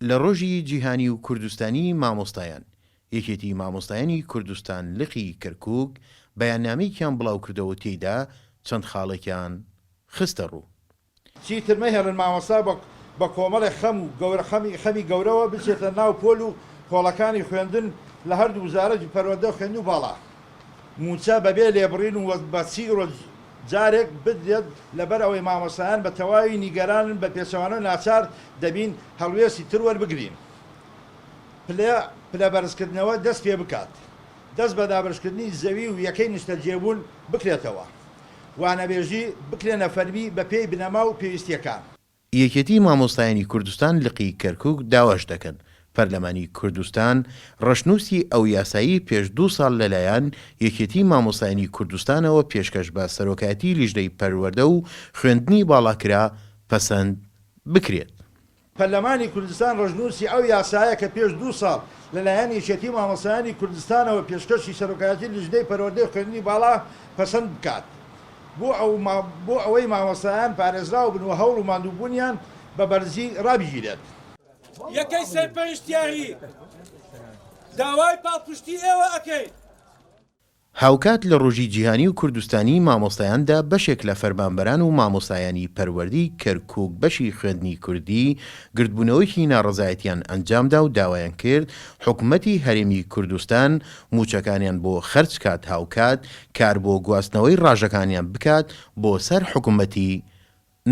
لە ڕۆژی جیهانی و کوردستانی مامۆستایان یەکێتی مامۆستایانی کوردستان لقی کەرکووک بەیاننامەیەکیان بڵاو کردەوە تێیدا چەند خاڵێکیان خستە ڕوو. چیتر مەهێڵن مامۆستا بە کۆمەڵی خەم و خەمی گەورەوە بچێتە ناو پۆل و پۆڵەکانی خوێندن لە هەردوو وزارەتی پەروەردە خوێندن و باڵا موچە بەبێ لێبڕین و بە سی ڕۆژ جارێک بدرێت لەبەر ئەوەی مامۆستایان بە تەواوی نیگەرانن بە پێچەوانە ناچار دەبین هەڵوێستی تر وەربگرین پلە بەرزکردنەوە دەست پێ بکات دەست بە دابەشکردنی زەوی و یەکەی نیشتە جێبوون بکرێتەوە وانەبێژی بکرێنە فەرمی بە پێی بنەما و پێویستیەکان. یەکێتی مامۆستایانی کوردستان لقی کەرکووک داواش دەکەن پەرلەمانی کوردستان ڕەشنووسی ئەو یاسایی پێش 2 ساڵ لەلایەن یەکێتی مامۆستایانی کوردستانەوە پێشکەش بە سەرۆکایەتی لیژنەی پەروەردە و خوێندنی باڵاکرا پەسەند بکرێت. پەرلەمانی کوردستان ڕەشنووسی ئەو یاسایە کە پێش 2 ساڵ لەلایەن یەکێتی مامۆستایانی کوردستانەوە پێشکەشی سەرۆکایەتی لیژنەی پەروەردەی خوێندنی باڵا پەسەند بکات بۆ ئەوەی مامۆستایان پارێزراو بن و هەوڵ و ماندووبوونیان بە بەرزی ڕابژیرێت. یەکەی سەرپەرشتیاری داوای پاڵپشتی ئێوە ئەکەین. هاوکات لە ڕۆژی جیهانی و کوردستانی مامۆستایاندا بەشێک لە فەرمانبەران و مامۆستایانی پەروەردی کەرکووک بەشی خوێندنی کوردی گردبوونەوەیکی ناڕەزایەتیان ئەنجامدا و داوایان کرد حکوومەتی هەرێمی کوردستان موچەکانیان بۆ خەرج کات هاوکات کار بۆ گواستنەوەی ڕاژەکانیان بکات بۆ سەر حکوومەتی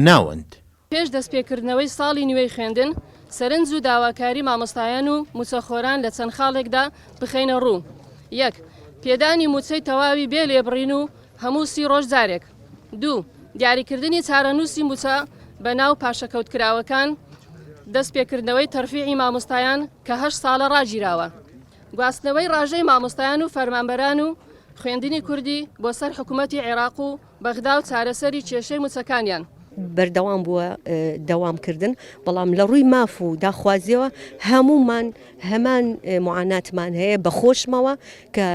ناوەند. پێش دەستپێکردنەوەی ساڵی نوێی خوێندن سەرنج و داواکاری مامۆستایان و موچەخۆران لە چەند خاڵێکدا بخەینە ڕوو. 1. پێدانی موچەی تەواوی بێ لێبڕین و هەموو 30 ڕۆژ جارێک. 2. دیاریکردنی چارەنووسی موچە بە ناو پاشەکەوتکراوەکان دەست پێکردنەوەی تەرفیعی مامۆستایان کە 8 ساڵە ڕاگیراوە. گواستنەوەی ڕاژەی مامۆستایان و فەرمانبەران و خوێندنی کوردی بۆ سەر حکوومەتی عێراق و بەغدا و چارەسەری کێشەی موچەکانیان. بەردەوام بووە دەوامکردن بەڵام لە ڕووی ماف و داخوازیەوە هەمومان هەمان معاناتمان هەیە بەخۆشمەوە کە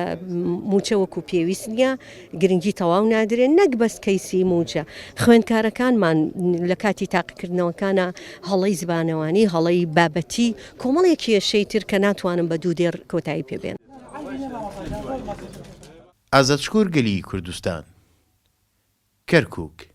موچە وەکو پێویست نییە گرنگی تەواو نادرێن نەک بەس کەیسی موچە خوێندکارەکانمان لە کاتی تاقیکردنەوەکانە هەڵەی زبانەوانی هەڵەی بابەتی کۆمەڵێک کێشەی تر کە ناتوانم بە دوو دێر کۆتایی پێبێن. ئازادشکوور گەلی کوردستان کەرکووک.